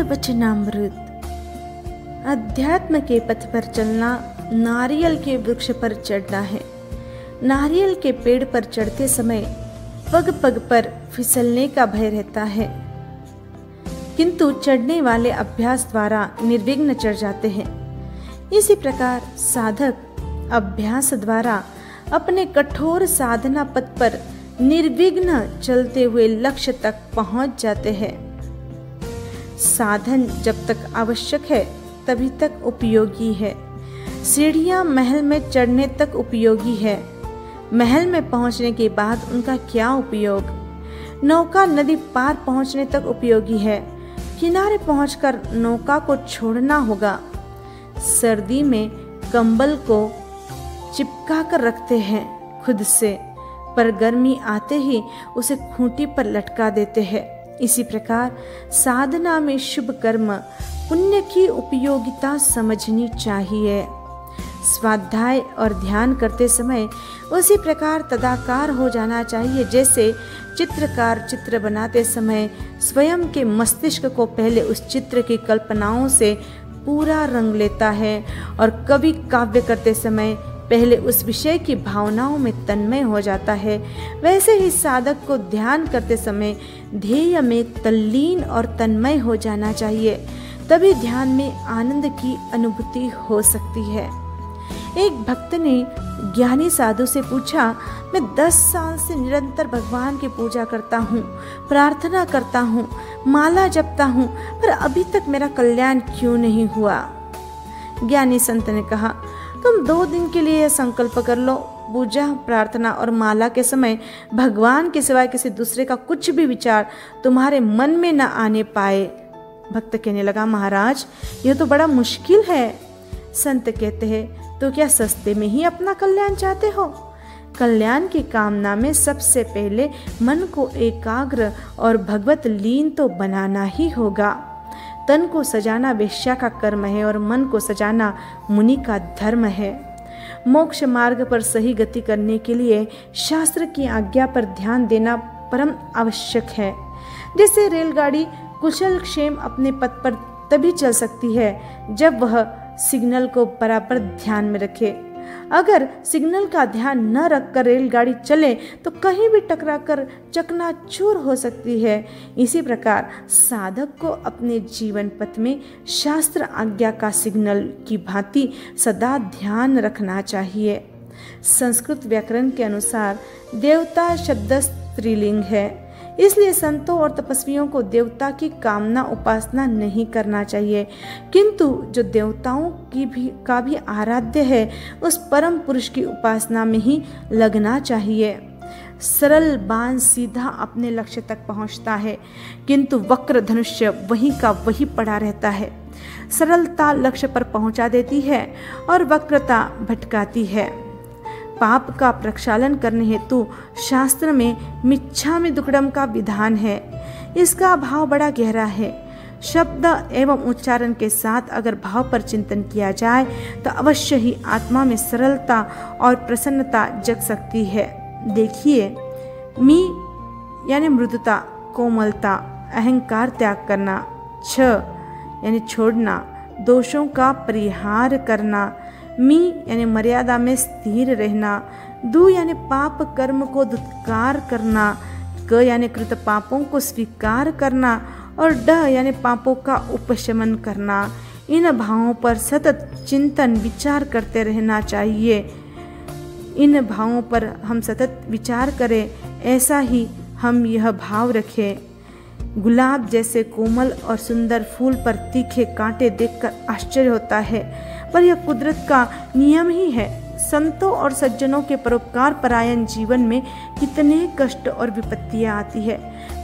वचनामृत। अध्यात्म के पथ पर चलना नारियल के वृक्ष पर चढ़ना है। नारियल के पेड़ पर चढ़ते समय पग पग पर फिसलने का भय रहता है, किंतु चढ़ने वाले अभ्यास द्वारा निर्विघ्न चढ़ जाते हैं। इसी प्रकार साधक अभ्यास द्वारा अपने कठोर साधना पथ पर निर्विघ्न चलते हुए लक्ष्य तक पहुंच जाते हैं। साधन जब तक आवश्यक है तभी तक उपयोगी है। सीढ़ियां महल में चढ़ने तक उपयोगी है, महल में पहुंचने के बाद उनका क्या उपयोग। नौका नदी पार पहुंचने तक उपयोगी है, किनारे पहुंचकर नौका को छोड़ना होगा। सर्दी में कंबल को चिपका कर रखते हैं खुद से, पर गर्मी आते ही उसे खूंटी पर लटका देते हैं। इसी प्रकार साधना में शुभ कर्म पुण्य की उपयोगिता समझनी चाहिए। स्वाध्याय और ध्यान करते समय उसी प्रकार तदाकार हो जाना चाहिए जैसे चित्रकार चित्र बनाते समय स्वयं के मस्तिष्क को पहले उस चित्र की कल्पनाओं से पूरा रंग लेता है और कवि काव्य करते समय पहले उस विषय की भावनाओं में तन्मय हो जाता है। वैसे ही साधक को ध्यान करते समय ध्येय में तल्लीन और तन्मय हो जाना चाहिए, तभी ध्यान में आनंद की अनुभूति हो सकती है। एक भक्त ने ज्ञानी साधु से पूछा, मैं 10 साल से निरंतर भगवान की पूजा करता हूँ, प्रार्थना करता हूँ, माला जपता हूँ, पर अभी तक मेरा कल्याण क्यों नहीं हुआ। ज्ञानी संत ने कहा, तुम 2 दिन के लिए यह संकल्प कर लो, पूजा प्रार्थना और माला के समय भगवान के सिवाय किसी दूसरे का कुछ भी विचार तुम्हारे मन में न आने पाए। भक्त कहने लगा, महाराज यह तो बड़ा मुश्किल है। संत कहते हैं, तो क्या सस्ते में ही अपना कल्याण चाहते हो? कल्याण की कामना में सबसे पहले मन को एकाग्र और भगवत लीन तो बनाना ही होगा। तन को सजाना वेश्या का कर्म है और मन को सजाना मुनि का धर्म है। मोक्ष मार्ग पर सही गति करने के लिए शास्त्र की आज्ञा पर ध्यान देना परम आवश्यक है। जैसे रेलगाड़ी कुशल क्षेम अपने पथ पर तभी चल सकती है जब वह सिग्नल को बराबर ध्यान में रखे। अगर सिग्नल का ध्यान न रखकर रेलगाड़ी चले तो कहीं भी टकराकर चकनाचूर हो सकती है। इसी प्रकार साधक को अपने जीवन पथ में शास्त्र आज्ञा का सिग्नल की भांति सदा ध्यान रखना चाहिए। संस्कृत व्याकरण के अनुसार देवता शब्द स्त्रीलिंग है, इसलिए संतों और तपस्वियों को देवता की कामना उपासना नहीं करना चाहिए, किंतु जो देवताओं का भी आराध्य है उस परम पुरुष की उपासना में ही लगना चाहिए। सरल बाण सीधा अपने लक्ष्य तक पहुंचता है, किंतु वक्र धनुष्य वहीं का वहीं पड़ा रहता है। सरलता लक्ष्य पर पहुंचा देती है और वक्रता भटकाती है। पाप का प्रक्षालन करने हेतु शास्त्र में मिच्छामि दुक्कडम का विधान है। इसका भाव बड़ा गहरा है। शब्द एवं उच्चारण के साथ अगर भाव पर चिंतन किया जाए तो अवश्य ही आत्मा में सरलता और प्रसन्नता जग सकती है। देखिए, मी यानी मृदुता, कोमलता, अहंकार त्याग करना, छ यानी छोड़ना, दोषों का परिहार करना, मी यानी मर्यादा में स्थिर रहना, दु यानी पाप कर्म को दुत्कार करना, क यानी कृत पापों को स्वीकार करना और ड यानी पापों का उपशमन करना। इन भावों पर सतत चिंतन विचार करते रहना चाहिए। इन भावों पर हम सतत विचार करें, ऐसा ही हम यह भाव रखें। गुलाब जैसे कोमल और सुंदर फूल पर तीखे कांटे देखकर आश्चर्य होता है, पर यह कुदरत का नियम ही है। संतों और सज्जनों के परोपकार परायण जीवन में कितने कष्ट और विपत्तियां आती है।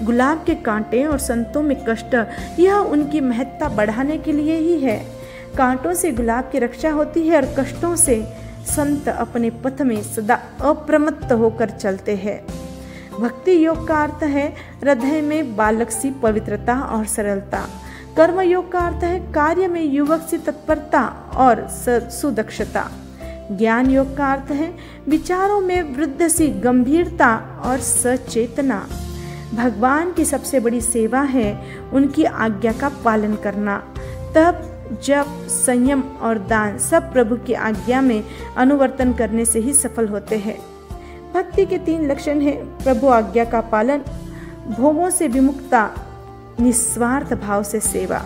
गुलाब के कांटे और संतों में कष्ट, यह उनकी महत्ता बढ़ाने के लिए ही है। कांटों से गुलाब की रक्षा होती है और कष्टों से संत अपने पथ में सदा अप्रमत्त होकर चलते हैं। भक्ति योग का अर्थ है हृदय में बालक सी पवित्रता और सरलता। कर्म योग का अर्थ है कार्य में युवक सी तत्परता और सुदक्षता। ज्ञान योग का अर्थ है विचारों में वृद्ध सी गंभीरता और सचेतना। भगवान की सबसे बड़ी सेवा है उनकी आज्ञा का पालन करना। तब जब संयम और दान सब प्रभु की आज्ञा में अनुवर्तन करने से ही सफल होते हैं। भक्ति के 3 लक्षण हैं: प्रभु आज्ञा का पालन, भोगों से विमुक्ता, निस्वार्थ भाव से सेवा।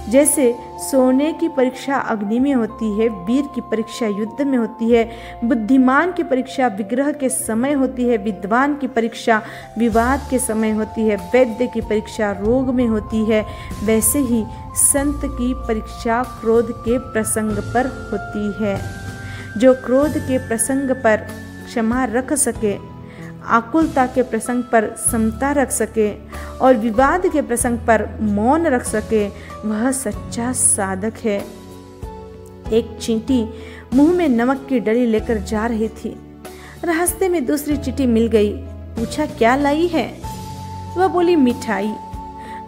जैसे सोने की परीक्षा अग्नि में होती है, वीर की परीक्षा युद्ध में होती है, बुद्धिमान की परीक्षा विग्रह के समय होती है, विद्वान की परीक्षा विवाद के समय होती है, वैद्य की परीक्षा रोग में होती है, वैसे ही संत की परीक्षा क्रोध के प्रसंग पर होती है। जो क्रोध के प्रसंग पर क्षमा रख सके, आकुलता के प्रसंग पर समता रख सके और विवाद के प्रसंग पर मौन रख सके, वह सच्चा साधक है। एक चींटी मुंह में नमक की डली लेकर जा रही थी। रास्ते में दूसरी चींटी मिल गई। पूछा, क्या लाई है? वह बोली, मिठाई।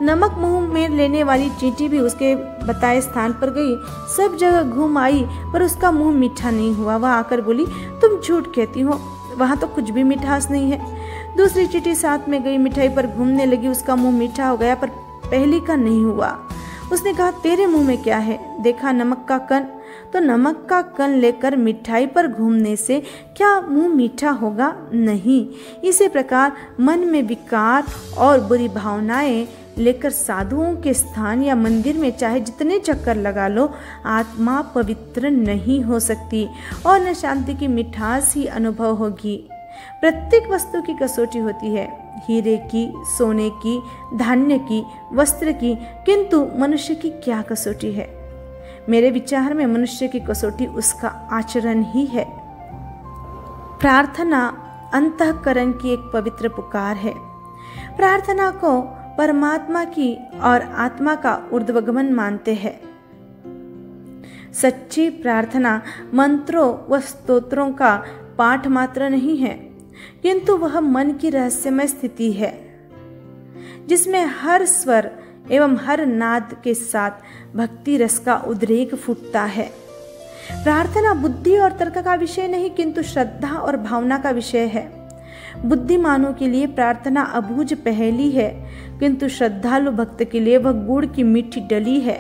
नमक मुंह में लेने वाली चींटी भी उसके बताए स्थान पर गई। सब जगह घूम आई पर उसका मुंह मीठा नहीं हुआ। वह आकर बोली, तुम झूठ कहती हो, वहाँ तो कुछ भी मिठास नहीं है। दूसरी चींटी साथ में गई, मिठाई पर घूमने लगी। उसका मुंह मीठा हो गया पर पहली का नहीं हुआ। उसने कहा, तेरे मुंह में क्या है? देखा नमक का कण। तो नमक का कण लेकर मिठाई पर घूमने से क्या मुंह मीठा होगा? नहीं। इसी प्रकार मन में विकार और बुरी भावनाएं लेकर साधुओं के स्थान या मंदिर में चाहे जितने चक्कर लगा लो, आत्मा पवित्र नहीं हो सकती और न शांति की मिठास ही अनुभव होगी। प्रत्येक वस्तु की कसौटी होती है, हीरे की, सोने की, धान्य की, वस्त्र की, किंतु मनुष्य की क्या कसौटी है? मेरे विचार में मनुष्य की कसौटी उसका आचरण ही है। प्रार्थना अंतःकरण की एक पवित्र पुकार है। प्रार्थना को परमात्मा की और आत्मा का ऊर्ध्वगमन मानते हैं। सच्ची प्रार्थना मंत्रों व स्तोत्रों का पाठ मात्र नहीं है, किंतु वह मन की रहस्यमय स्थिति है जिसमें हर स्वर एवं हर नाद के साथ भक्ति रस का उद्रेक फूटता है। प्रार्थना बुद्धि और तर्क का विषय नहीं, किंतु श्रद्धा और भावना का विषय है। बुद्धिमानों के लिए प्रार्थना अबूझ पहेली है, किंतु श्रद्धालु भक्त के लिए वह गुड़ की मीठी डली है।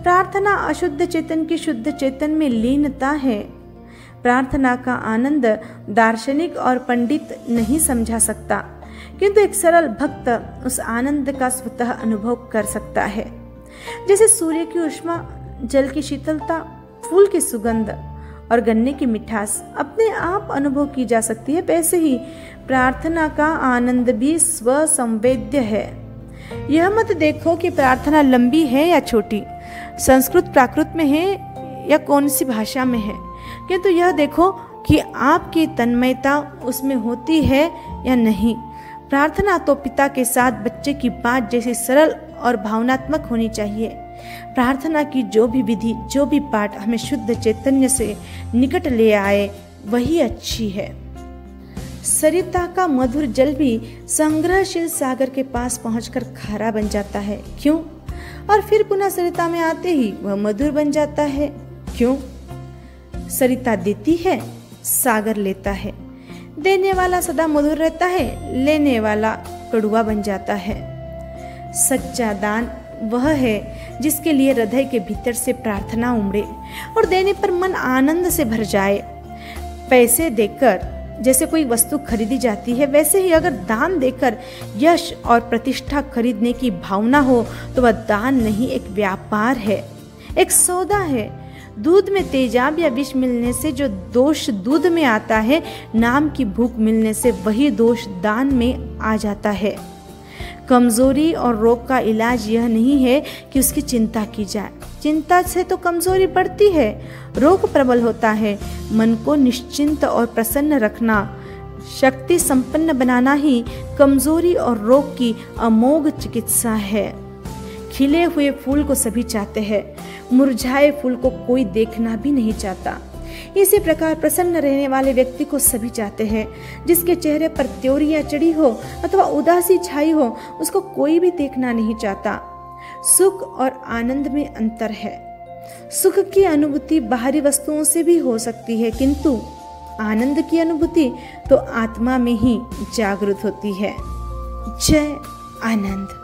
प्रार्थना अशुद्ध चेतन की शुद्ध चेतन में लीनता है। प्रार्थना का आनंद दार्शनिक और पंडित नहीं समझा सकता, किंतु एक सरल भक्त उस आनंद का स्वतः अनुभव कर सकता है। जैसे सूर्य की उष्मा, जल की शीतलता, फूल की सुगंध और गन्ने की मिठास अपने आप अनुभव की जा सकती है, वैसे ही प्रार्थना का आनंद भी स्वसंवेद्य है। यह मत देखो कि प्रार्थना लंबी है या छोटी, संस्कृत प्राकृत में है या कौन सी भाषा में है, किंतु यह देखो कि आपकी तन्मयता उसमें होती है या नहीं। प्रार्थना तो पिता के साथ बच्चे की बात जैसी सरल और भावनात्मक होनी चाहिए। प्रार्थना की जो भी विधि, जो भी पाठ हमें शुद्ध चैतन्य से निकट ले आए, वही अच्छी है। सरिता का मधुर जल भी संग्रहशील सागर के पास पहुंचकर खारा बन जाता है। क्यों? और फिर पुनः सरिता में आते ही वह मधुर बन जाता है। क्यों? सरिता देती है, सागर लेता है। देने वाला सदा मधुर रहता है, लेने वाला कड़ुआ बन जाता है। सच्चा दान वह है जिसके लिए हृदय के भीतर से प्रार्थना उमड़े और देने पर मन आनंद से भर जाए। पैसे देकर जैसे कोई वस्तु खरीदी जाती है, वैसे ही अगर दान देकर यश और प्रतिष्ठा खरीदने की भावना हो तो वह दान नहीं, एक व्यापार है, एक सौदा है। दूध में तेजाब या विष मिलने से जो दोष दूध में आता है, नाम की भूख मिलने से वही दोष दान में आ जाता है। कमजोरी और रोग का इलाज यह नहीं है कि उसकी चिंता की जाए। चिंता से तो कमजोरी बढ़ती है, रोग प्रबल होता है। मन को निश्चिंत और प्रसन्न रखना, शक्ति संपन्न बनाना ही कमजोरी और रोग की अमोघ चिकित्सा है। खिले हुए फूल को सभी चाहते हैं, मुरझाए फूल को कोई देखना भी नहीं चाहता। इसी प्रकार प्रसन्न रहने वाले व्यक्ति को सभी चाहते हैं। जिसके चेहरे पर त्योरियां चढ़ी हो अथवा उदासी छाई हो, उसको कोई भी देखना नहीं चाहता। सुख और आनंद में अंतर है। सुख की अनुभूति बाहरी वस्तुओं से भी हो सकती है, किंतु आनंद की अनुभूति तो आत्मा में ही जागृत होती है। जय आनंद।